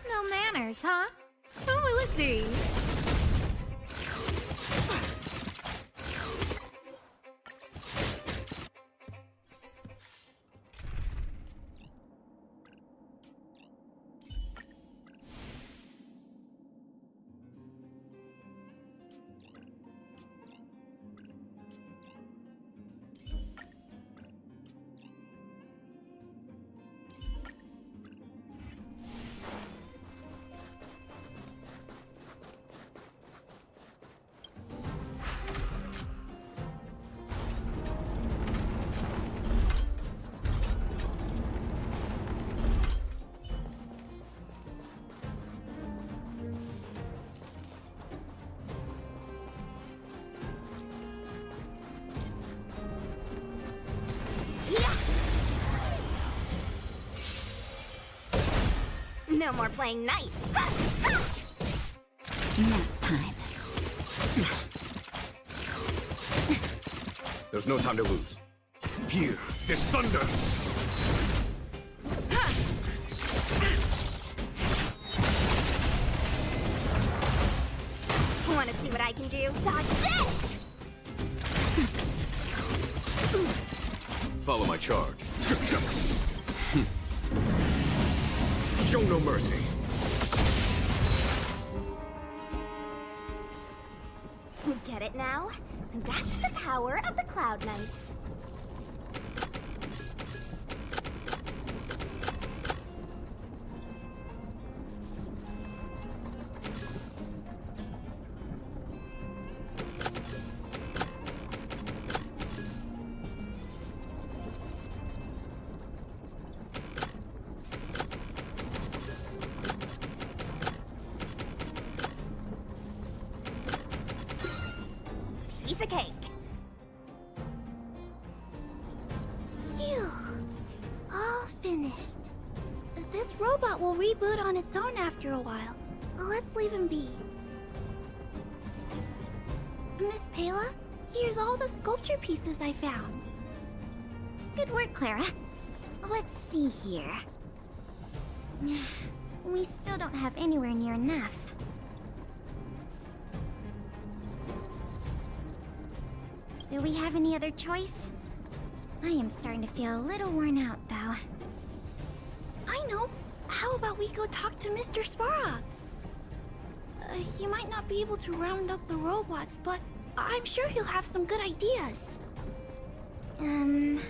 No manners, huh? Who will it be? No more playing nice. Nap time. There's no time to lose. Here is thunder! Want to see what I can do? Dodge this! Follow my charge. Show no mercy. Get it now? And that's the power of the Cloud Knights. Piece of cake. Phew. All finished. This robot will reboot on its own after a while. Let's leave him be. Miss Pela, here's all the sculpture pieces I found. Good work, Clara. Let's see here. We still don't have anywhere near enough. Do we have any other choice? I am starting to feel a little worn out, though. I know. How about we go talk to Mr. Svarog? He might not be able to round up the robots, but I'm sure he'll have some good ideas. I've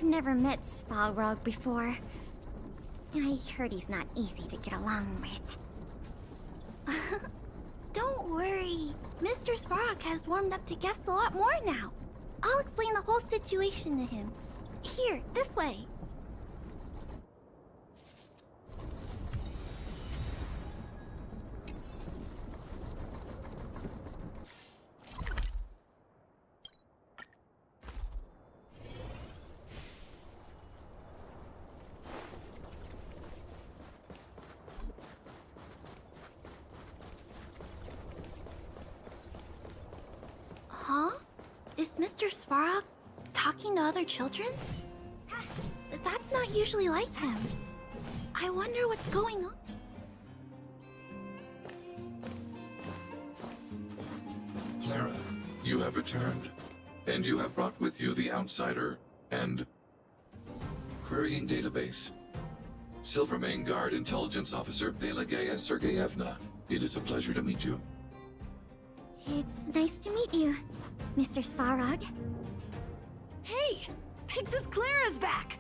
never met Svarog before. I heard he's not easy to get along with. Don't worry. Mr. Svarog has warmed up to guests a lot more now. I'll explain the whole situation to him. Here, this way. Huh? Is Mr. Svarog talking to other children? That's not usually like him. I wonder what's going on. Clara, you have returned, and you have brought with you the Outsider and Querying Database. Silvermane Guard Intelligence Officer Pelageya Sergeyevna, it is a pleasure to meet you. It's nice to meet you, Mr. Svarog. Hey! Big Sis Clara's back!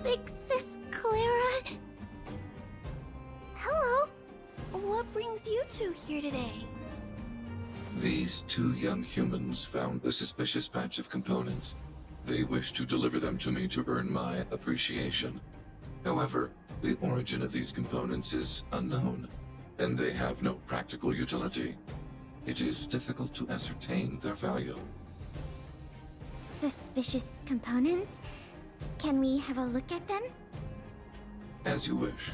Big Sis Clara? Hello. What brings you two here today? These two young humans found a suspicious patch of components They wish to deliver them to me to earn my appreciation. However, the origin of these components is unknown, and they have no practical utility. It is difficult to ascertain their value. Suspicious components? Can we have a look at them? As you wish.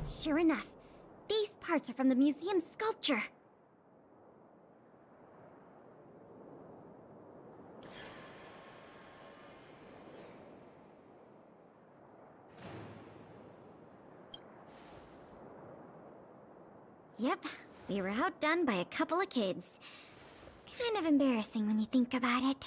Sure enough, these parts are from the museum's sculpture. Yep, we were outdone by a couple of kids. Kind of embarrassing when you think about it.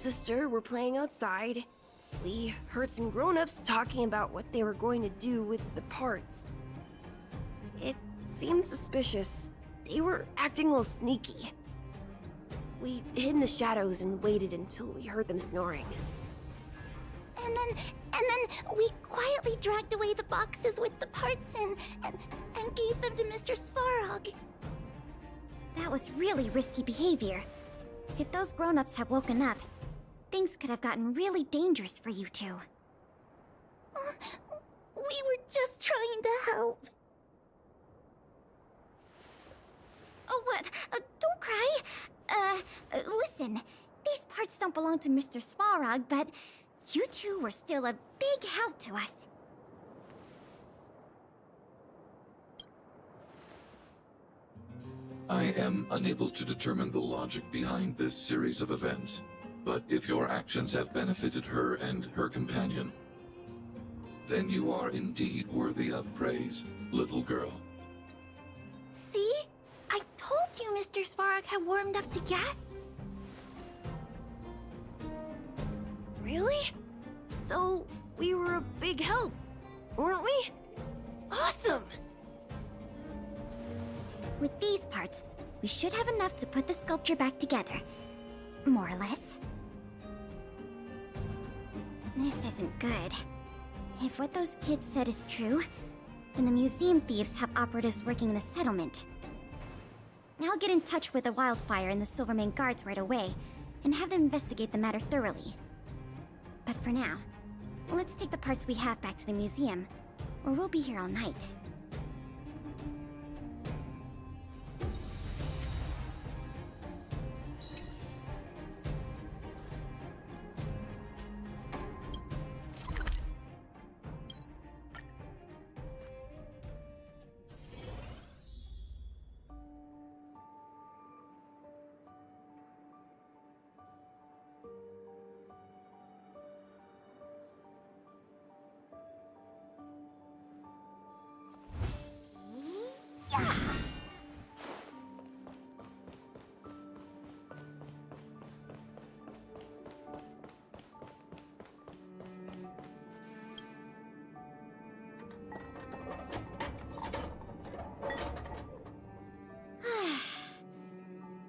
sister were playing outside. We heard some grown-ups talking about what they were going to do with the parts. It seemed suspicious. They were acting a little sneaky. We hid in the shadows and waited until we heard them snoring. And then we quietly dragged away the boxes with the parts and gave them to Mr. Svarog. That was really risky behavior. If those grown-ups had woken up, things could have gotten really dangerous for you two. We were just trying to help. Oh, what? Don't cry. Listen, these parts don't belong to Mr. Svarog, but you two were still a big help to us. I am unable to determine the logic behind this series of events, but if your actions have benefited her and her companion, then you are indeed worthy of praise, little girl. See? I told you Mr. Svarog had warmed up the guests. Really? So, we were a big help, weren't we? Awesome! With these parts, we should have enough to put the sculpture back together. More or less. This isn't good. If what those kids said is true, then the museum thieves have operatives working in the settlement. I'll get in touch with the Wildfire and the Silvermane guards right away, and have them investigate the matter thoroughly. But for now, let's take the parts we have back to the museum, or we'll be here all night.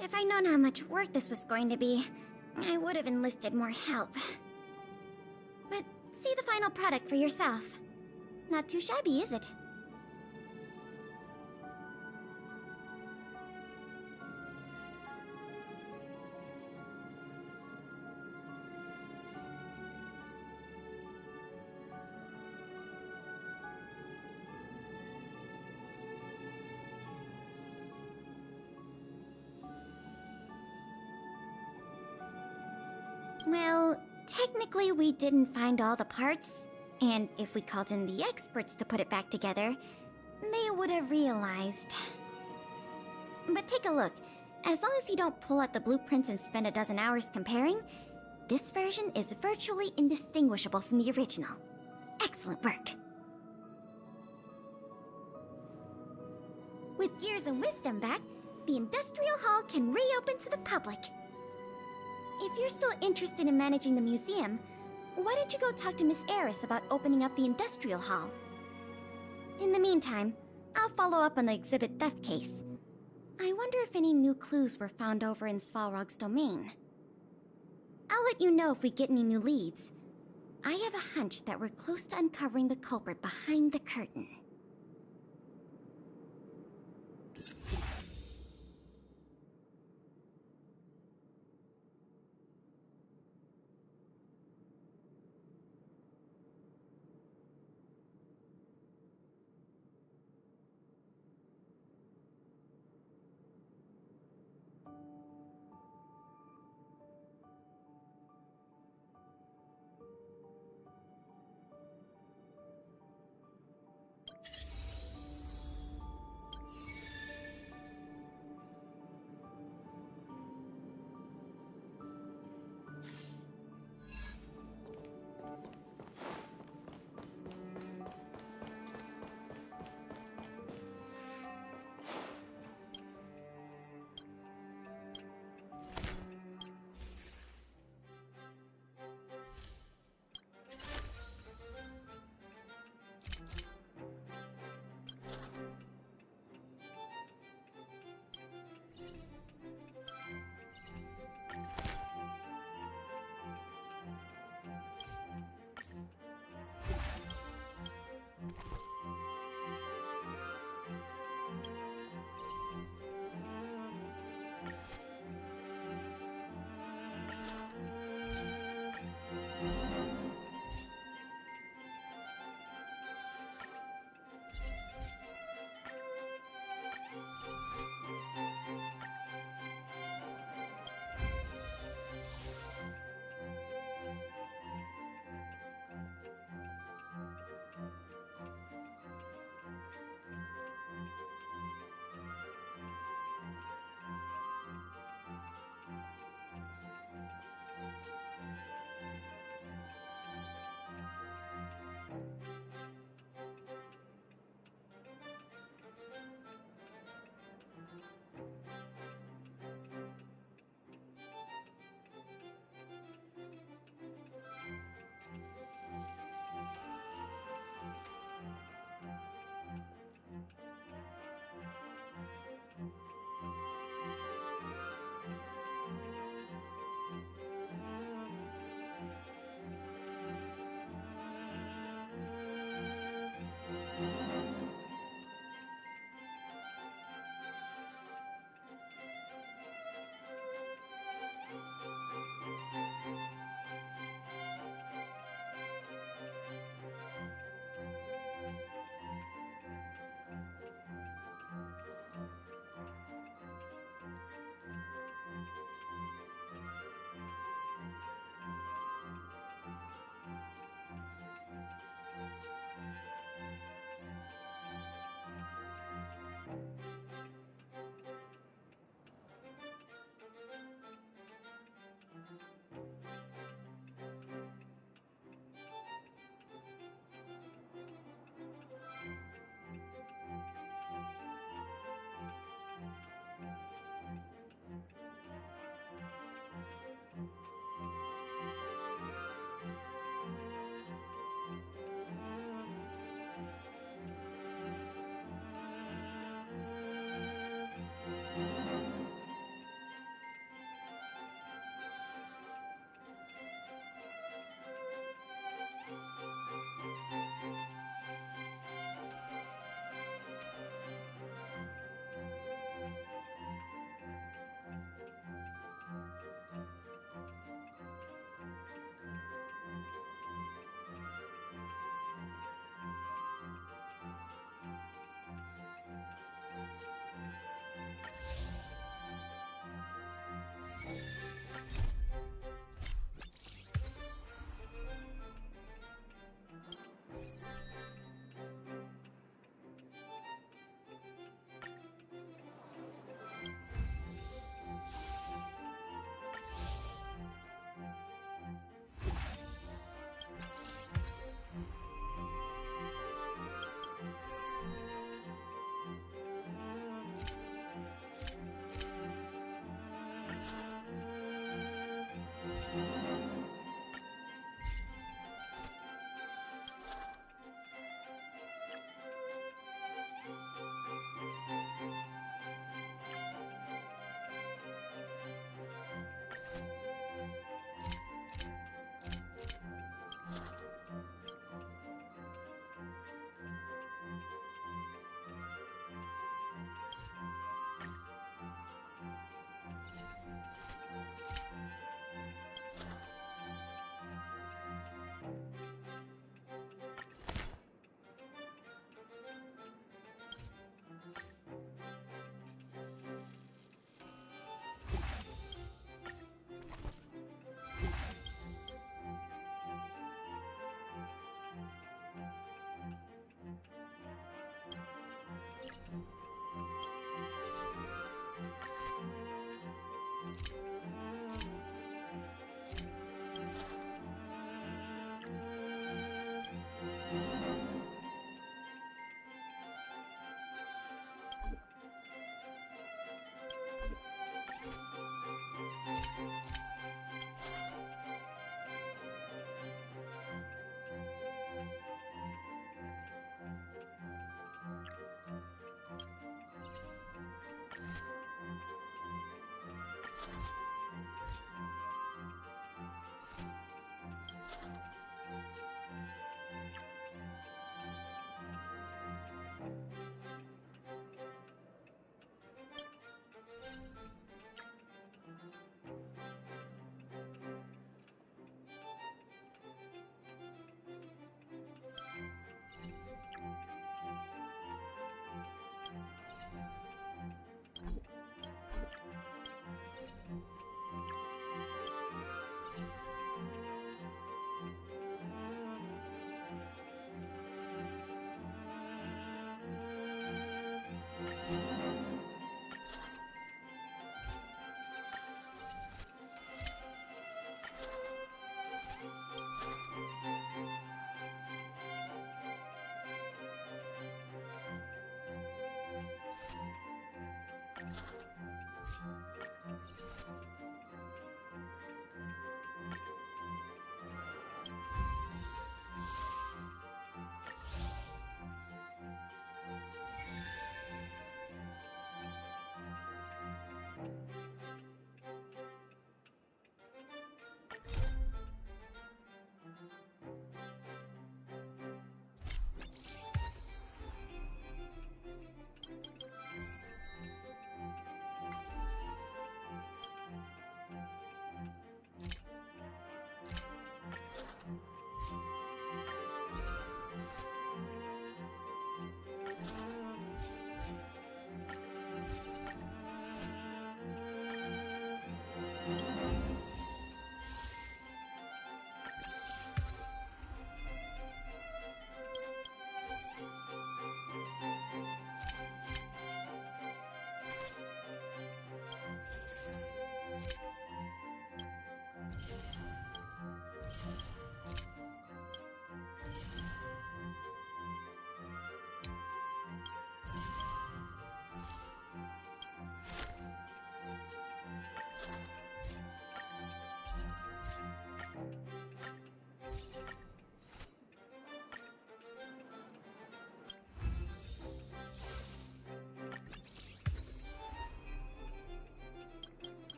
If I'd known how much work this was going to be, I would have enlisted more help. But see the final product for yourself. Not too shabby, is it? Well, technically we didn't find all the parts, and if we called in the experts to put it back together, they would have realized. But take a look. As long as you don't pull out the blueprints and spend a dozen hours comparing, this version is virtually indistinguishable from the original. Excellent work. With Gears and Wisdom back, the Industrial Hall can reopen to the public. If you're still interested in managing the museum, why don't you go talk to Miss Eris about opening up the Industrial Hall? In the meantime, I'll follow up on the exhibit theft case. I wonder if any new clues were found over in Svarog's domain. I'll let you know if we get any new leads. I have a hunch that we're close to uncovering the culprit behind the curtain.